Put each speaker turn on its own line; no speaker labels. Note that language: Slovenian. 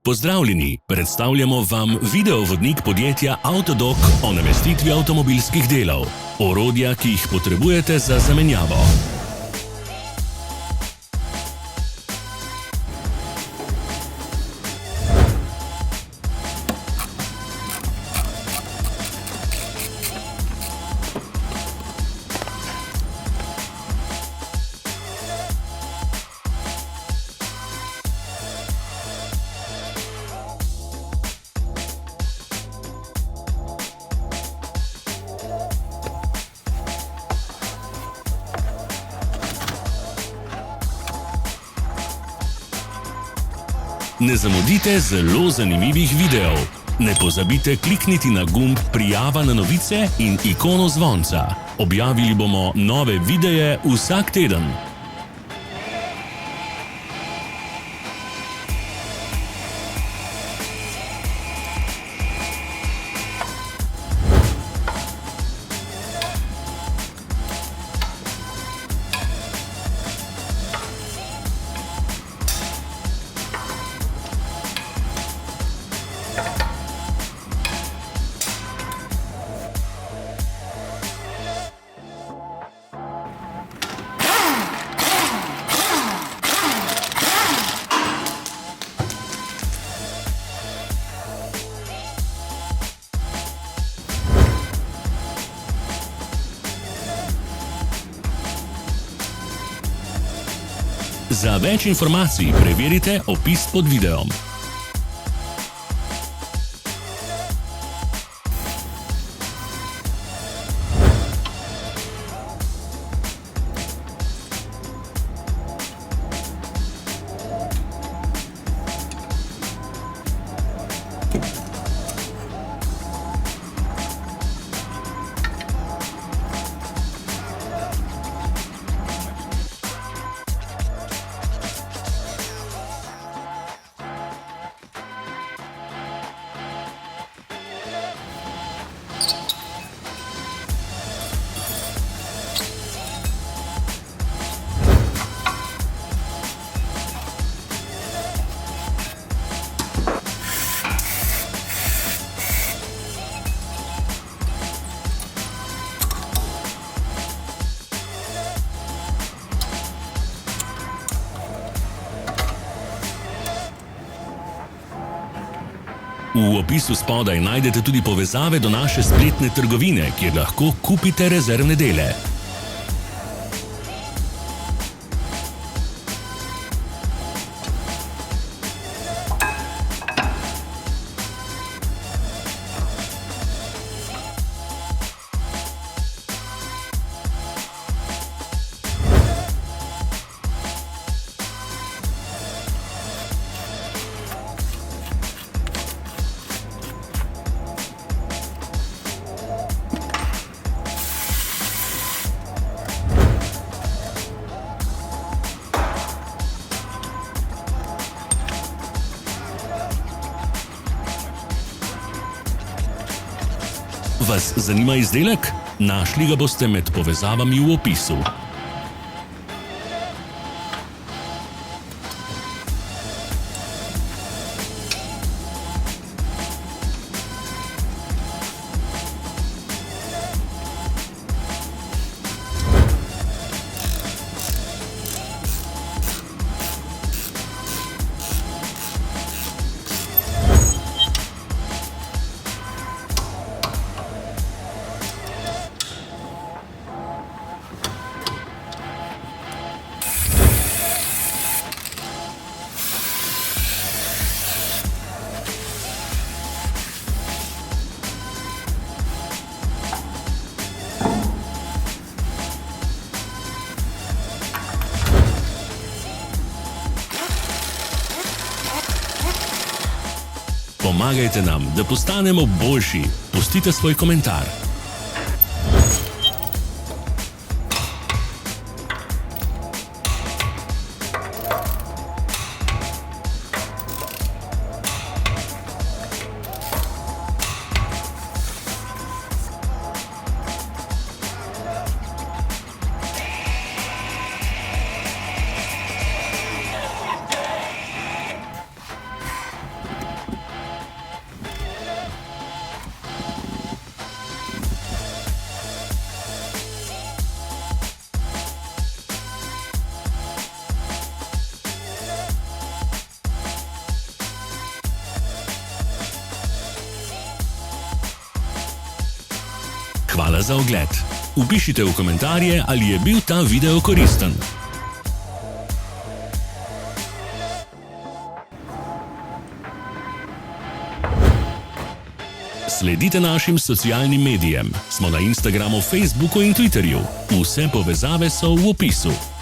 Pozdravljeni, predstavljamo vam videovodnik podjetja Avtodok o namestitvi avtomobilskih delov, orodja, ki jih potrebujete za zamenjavo. Ne zamudite zelo zanimivih videov. Ne pozabite klikniti na gumb Prijava na novice in ikono zvonca. Objavili bomo nove videe vsak teden. Za več informacij preverite opis pod videom. V opisu spodaj najdete tudi povezave do naše spletne trgovine, kjer lahko kupite rezervne dele. Vas zanima izdelek? Našli ga boste med povezavami v opisu. Pomagajte nam, da postanemo boljši. Pustite svoj komentar. Hvala za ogled. Vpišite v komentarje, ali je bil ta video koristen. Sledite našim socialnim medijem. Smo na Instagramu, Facebooku in Twitterju. Vse povezave so v opisu.